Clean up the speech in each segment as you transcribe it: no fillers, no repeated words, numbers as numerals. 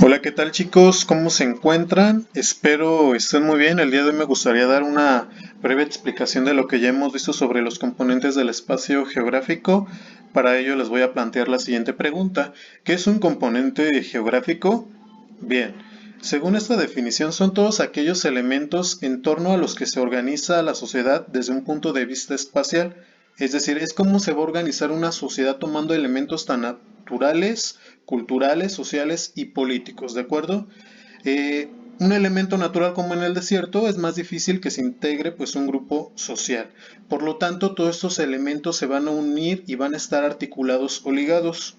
Hola, ¿qué tal chicos? ¿Cómo se encuentran? Espero estén muy bien. El día de hoy me gustaría dar una breve explicación de lo que ya hemos visto sobre los componentes del espacio geográfico. Para ello les voy a plantear la siguiente pregunta. ¿Qué es un componente geográfico? Bien, según esta definición son todos aquellos elementos en torno a los que se organiza la sociedad desde un punto de vista espacial. Es decir, es cómo se va a organizar una sociedad tomando elementos tan naturales, culturales, sociales y políticos, ¿de acuerdo? Un elemento natural como en el desierto es más difícil que se integre pues un grupo social. Por lo tanto, todos estos elementos se van a unir y van a estar articulados o ligados.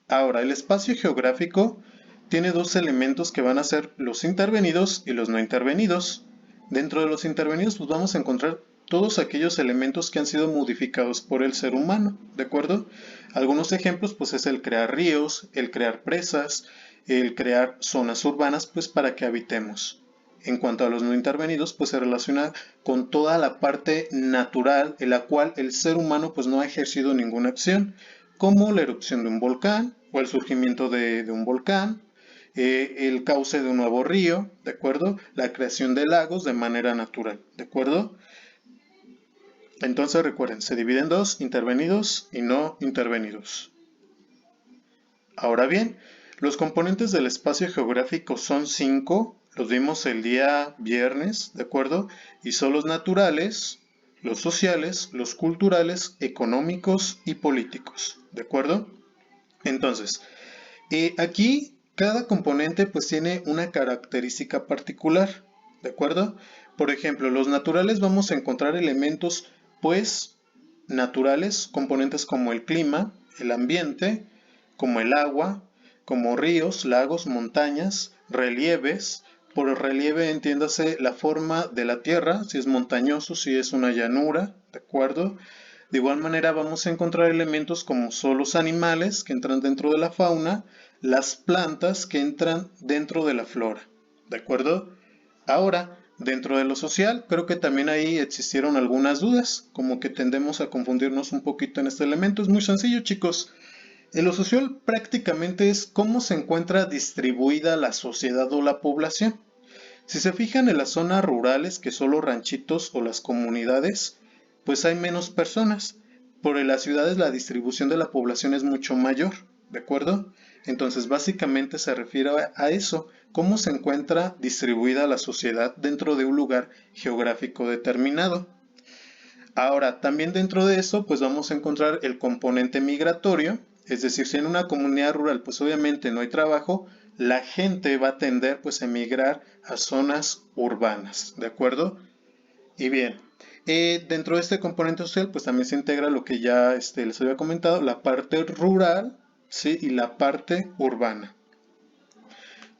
Ahora, el espacio geográfico tiene dos elementos que van a ser los intervenidos y los no intervenidos. Dentro de los intervenidos, pues vamos a encontrar todos aquellos elementos que han sido modificados por el ser humano, ¿de acuerdo? Algunos ejemplos, pues es el crear ríos, el crear presas, el crear zonas urbanas, pues para que habitemos. En cuanto a los no intervenidos, pues se relaciona con toda la parte natural en la cual el ser humano pues no ha ejercido ninguna acción, como la erupción de un volcán o el surgimiento de un volcán, el cauce de un nuevo río, ¿de acuerdo? La creación de lagos de manera natural, ¿de acuerdo? Entonces recuerden, se divide en dos, intervenidos y no intervenidos. Ahora bien, los componentes del espacio geográfico son cinco, los vimos el día viernes, ¿de acuerdo? Y son los naturales, los sociales, los culturales, económicos y políticos, ¿de acuerdo? Entonces, aquí cada componente pues tiene una característica particular, ¿de acuerdo? Por ejemplo, los naturales vamos a encontrar elementos pues naturales, componentes como el clima, el ambiente, como el agua, como ríos, lagos, montañas, relieves. Por el relieve entiéndase la forma de la tierra, si es montañoso, si es una llanura, ¿de acuerdo? De igual manera vamos a encontrar elementos como son los animales que entran dentro de la fauna, las plantas que entran dentro de la flora, ¿de acuerdo? Ahora, dentro de lo social, creo que también ahí existieron algunas dudas, como que tendemos a confundirnos un poquito en este elemento. Es muy sencillo, chicos. En lo social prácticamente es cómo se encuentra distribuida la sociedad o la población. Si se fijan en las zonas rurales, que son los ranchitos o las comunidades, pues hay menos personas. Por en las ciudades la distribución de la población es mucho mayor, ¿de acuerdo? Entonces básicamente se refiere a eso, cómo se encuentra distribuida la sociedad dentro de un lugar geográfico determinado. Ahora, también dentro de eso, pues vamos a encontrar el componente migratorio, es decir, si en una comunidad rural, pues obviamente no hay trabajo, la gente va a tender pues a emigrar a zonas urbanas, ¿de acuerdo? Y bien, dentro de este componente social, pues también se integra lo que ya les había comentado, la parte rural, ¿sí? Y la parte urbana.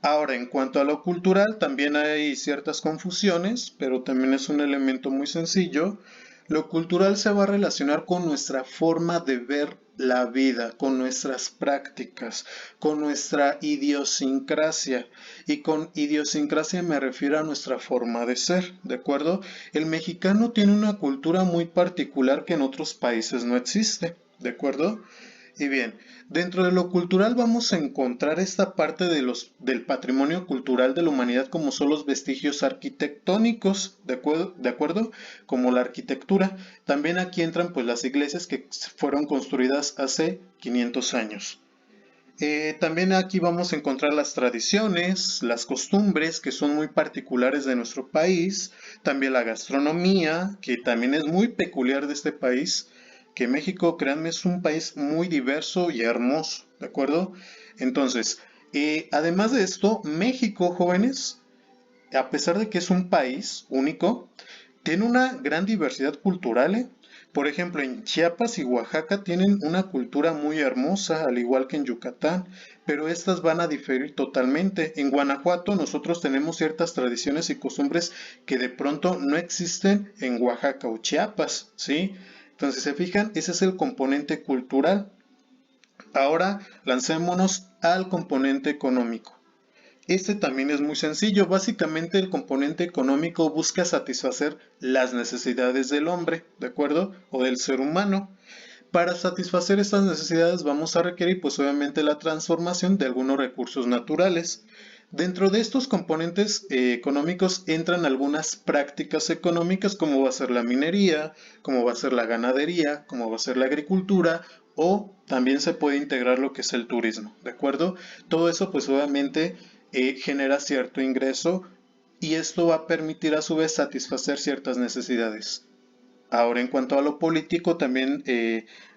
Ahora, en cuanto a lo cultural, también hay ciertas confusiones, pero también es un elemento muy sencillo. Lo cultural se va a relacionar con nuestra forma de ver la vida, con nuestras prácticas, con nuestra idiosincrasia. Y con idiosincrasia me refiero a nuestra forma de ser, ¿de acuerdo? El mexicano tiene una cultura muy particular que en otros países no existe, ¿de acuerdo? Y bien, dentro de lo cultural vamos a encontrar esta parte del patrimonio cultural de la humanidad como son los vestigios arquitectónicos, ¿de acuerdo? Como la arquitectura. También aquí entran pues las iglesias que fueron construidas hace 500 años. También aquí vamos a encontrar las tradiciones, las costumbres que son muy particulares de nuestro país, también la gastronomía, que también es muy peculiar de este país, que México, créanme, es un país muy diverso y hermoso, ¿de acuerdo? Entonces, además de esto, México, jóvenes, a pesar de que es un país único, tiene una gran diversidad cultural, ¿eh? Por ejemplo, en Chiapas y Oaxaca tienen una cultura muy hermosa, al igual que en Yucatán, pero estas van a diferir totalmente. En Guanajuato nosotros tenemos ciertas tradiciones y costumbres que de pronto no existen en Oaxaca o Chiapas, ¿sí? Entonces, se fijan, ese es el componente cultural. Ahora lancémonos al componente económico. Este también es muy sencillo. Básicamente el componente económico busca satisfacer las necesidades del hombre, ¿de acuerdo? O del ser humano. Para satisfacer estas necesidades vamos a requerir pues obviamente la transformación de algunos recursos naturales. Dentro de estos componentes económicos entran algunas prácticas económicas como va a ser la minería, como va a ser la ganadería, como va a ser la agricultura o también se puede integrar lo que es el turismo, ¿de acuerdo? Todo eso pues obviamente genera cierto ingreso y esto va a permitir a su vez satisfacer ciertas necesidades. Ahora, en cuanto a lo político, también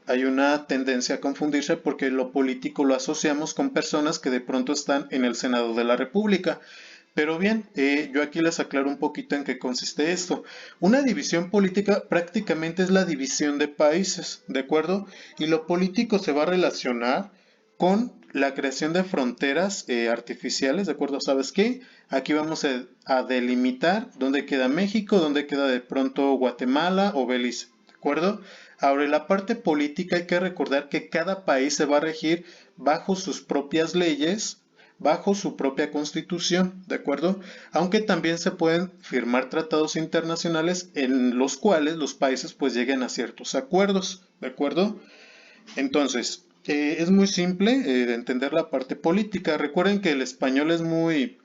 hay una tendencia a confundirse porque lo político lo asociamos con personas que de pronto están en el Senado de la República. Pero bien, yo aquí les aclaro un poquito en qué consiste esto. Una división política prácticamente es la división de países, ¿de acuerdo? Y lo político se va a relacionar con la creación de fronteras artificiales, ¿de acuerdo? ¿Sabes qué? Aquí vamos a delimitar dónde queda México, dónde queda de pronto Guatemala o Belice, ¿de acuerdo? Ahora, en la parte política hay que recordar que cada país se va a regir bajo sus propias leyes, bajo su propia constitución, ¿de acuerdo? Aunque también se pueden firmar tratados internacionales en los cuales los países pues lleguen a ciertos acuerdos, ¿de acuerdo? Entonces, es muy simple de entender la parte política. Recuerden que el español es muy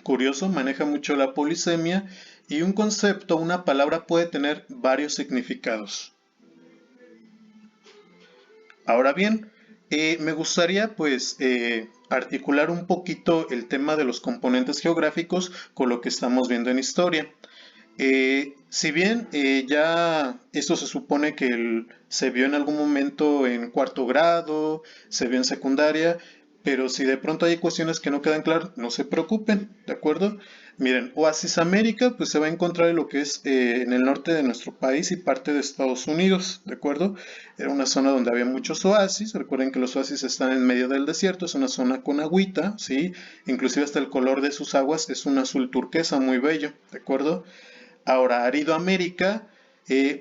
curioso, maneja mucho la polisemia y un concepto, una palabra puede tener varios significados. Ahora bien, me gustaría pues articular un poquito el tema de los componentes geográficos con lo que estamos viendo en historia. Si bien ya esto se supone que se vio en algún momento en cuarto grado, se vio en secundaria, pero si de pronto hay cuestiones que no quedan claras, no se preocupen, ¿de acuerdo? Miren, Oasis América, pues se va a encontrar en lo que es en el norte de nuestro país y parte de Estados Unidos, ¿de acuerdo? Era una zona donde había muchos oasis, recuerden que los oasis están en medio del desierto, es una zona con agüita, ¿sí? Inclusive hasta el color de sus aguas es un azul turquesa muy bello, ¿de acuerdo? Ahora, Aridoamérica,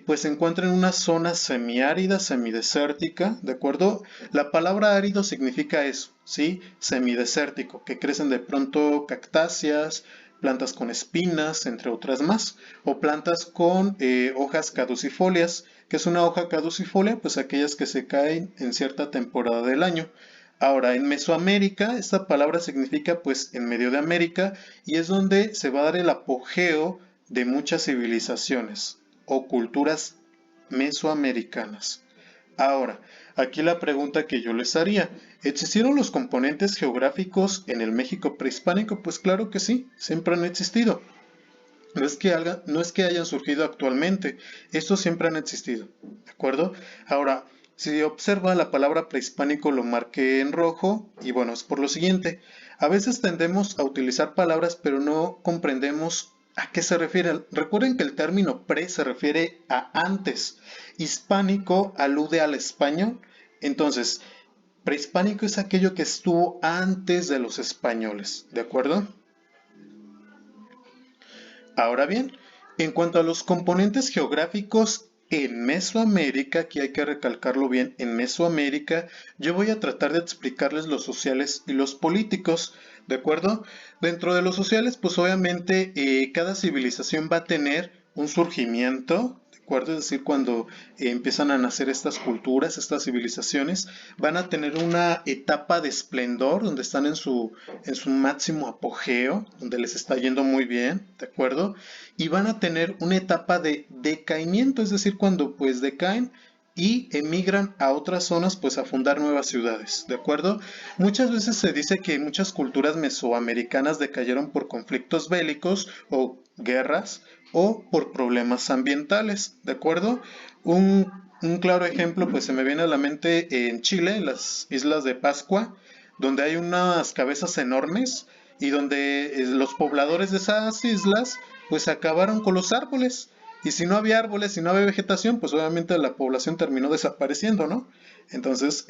pues se encuentra en una zona semiárida, semidesértica, ¿de acuerdo? La palabra árido significa eso, ¿sí? Semidesértico, que crecen de pronto cactáceas, plantas con espinas, entre otras más, o plantas con hojas caducifolias. ¿Qué es una hoja caducifolia? Pues aquellas que se caen en cierta temporada del año. Ahora, en Mesoamérica, esta palabra significa pues en medio de América y es donde se va a dar el apogeo de muchas civilizaciones o culturas mesoamericanas. Ahora, aquí la pregunta que yo les haría, ¿existieron los componentes geográficos en el México prehispánico? Pues claro que sí, siempre han existido. No es que hayan surgido actualmente, estos siempre han existido, ¿de acuerdo? Ahora, si observa la palabra prehispánico lo marqué en rojo y bueno, es por lo siguiente. A veces tendemos a utilizar palabras pero no comprendemos a qué se refiere. Recuerden que el término pre se refiere a antes, hispánico alude al español, entonces prehispánico es aquello que estuvo antes de los españoles, ¿de acuerdo? Ahora bien, en cuanto a los componentes geográficos en Mesoamérica, aquí hay que recalcarlo bien, en Mesoamérica, yo voy a tratar de explicarles los sociales y los políticos, ¿de acuerdo? Dentro de los sociales, pues obviamente cada civilización va a tener un surgimiento, ¿de acuerdo? Es decir, cuando empiezan a nacer estas culturas, estas civilizaciones, van a tener una etapa de esplendor donde están en su máximo apogeo, donde les está yendo muy bien, ¿de acuerdo? Y van a tener una etapa de decaimiento, es decir, cuando pues decaen y emigran a otras zonas pues a fundar nuevas ciudades, ¿de acuerdo? Muchas veces se dice que muchas culturas mesoamericanas decayeron por conflictos bélicos o guerras o por problemas ambientales, ¿de acuerdo? Un claro ejemplo pues se me viene a la mente en Chile, en las Islas de Pascua, donde hay unas cabezas enormes y donde los pobladores de esas islas pues acabaron con los árboles. Y si no había árboles, si no había vegetación, pues obviamente la población terminó desapareciendo, ¿no? Entonces,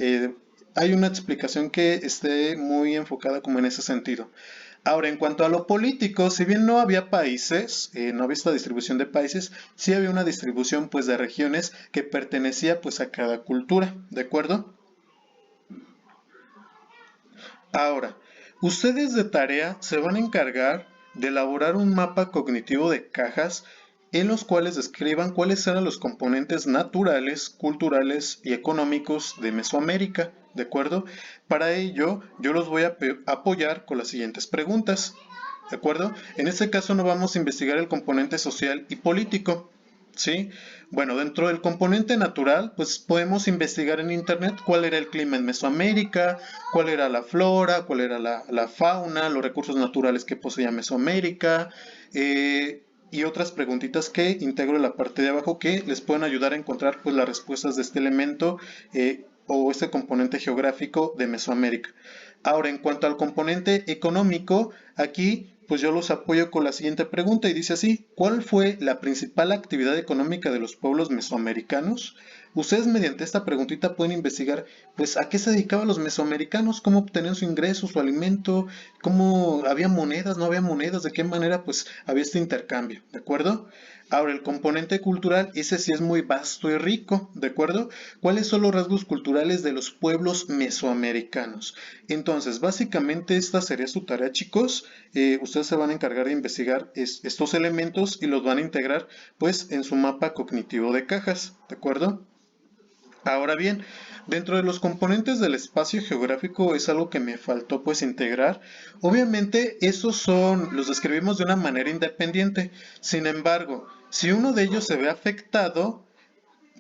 hay una explicación que esté muy enfocada como en ese sentido. Ahora, en cuanto a lo político, si bien no había países, no había esta distribución de países, sí había una distribución pues de regiones que pertenecía pues a cada cultura, ¿de acuerdo? Ahora, ustedes de tarea se van a encargar de elaborar un mapa cognitivo de cajas en los cuales describan cuáles eran los componentes naturales, culturales y económicos de Mesoamérica, ¿de acuerdo? Para ello, yo los voy a apoyar con las siguientes preguntas, ¿de acuerdo? En este caso no vamos a investigar el componente social y político, ¿sí? Bueno, dentro del componente natural, pues podemos investigar en internet cuál era el clima en Mesoamérica, cuál era la flora, cuál era la fauna, los recursos naturales que poseía Mesoamérica, y otras preguntitas que integro en la parte de abajo que les pueden ayudar a encontrar pues las respuestas de este elemento o este componente geográfico de Mesoamérica. Ahora, en cuanto al componente económico, aquí pues yo los apoyo con la siguiente pregunta y dice así: ¿cuál fue la principal actividad económica de los pueblos mesoamericanos? Ustedes mediante esta preguntita pueden investigar pues a qué se dedicaban los mesoamericanos, cómo obtenían su ingreso, su alimento, cómo había monedas, no había monedas, de qué manera pues había este intercambio, ¿de acuerdo? Ahora, el componente cultural, ese sí es muy vasto y rico, ¿de acuerdo? ¿Cuáles son los rasgos culturales de los pueblos mesoamericanos? Entonces, básicamente esta sería su tarea, chicos. Ustedes se van a encargar de investigar estos elementos y los van a integrar pues en su mapa cognitivo de cajas, ¿de acuerdo? Ahora bien, dentro de los componentes del espacio geográfico es algo que me faltó pues integrar. Obviamente esos los describimos de una manera independiente. Sin embargo, si uno de ellos se ve afectado,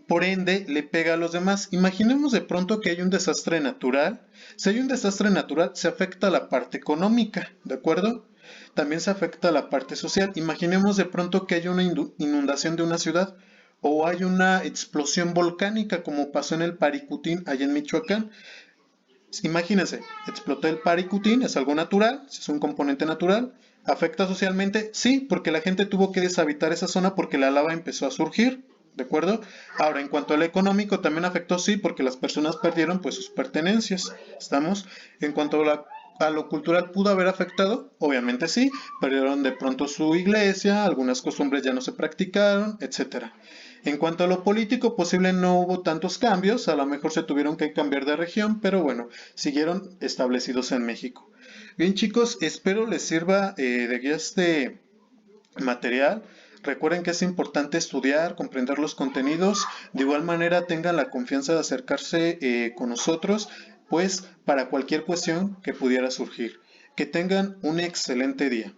por ende le pega a los demás. Imaginemos de pronto que hay un desastre natural. Si hay un desastre natural, se afecta a la parte económica, ¿de acuerdo? También se afecta a la parte social. Imaginemos de pronto que hay una inundación de una ciudad o hay una explosión volcánica como pasó en el Paricutín allá en Michoacán. Imagínense, explotó el Paricutín, es algo natural, es un componente natural. ¿Afecta socialmente? Sí, porque la gente tuvo que deshabitar esa zona porque la lava empezó a surgir, ¿de acuerdo? Ahora, en cuanto al económico, también afectó, sí, porque las personas perdieron pues sus pertenencias, ¿estamos? En cuanto a lo cultural, ¿pudo haber afectado? Obviamente sí, perdieron de pronto su iglesia, algunas costumbres ya no se practicaron, etcétera. En cuanto a lo político, posible no hubo tantos cambios, a lo mejor se tuvieron que cambiar de región, pero bueno, siguieron establecidos en México. Bien, chicos, espero les sirva de guía este material. Recuerden que es importante estudiar, comprender los contenidos. De igual manera, tengan la confianza de acercarse con nosotros, pues para cualquier cuestión que pudiera surgir. Que tengan un excelente día.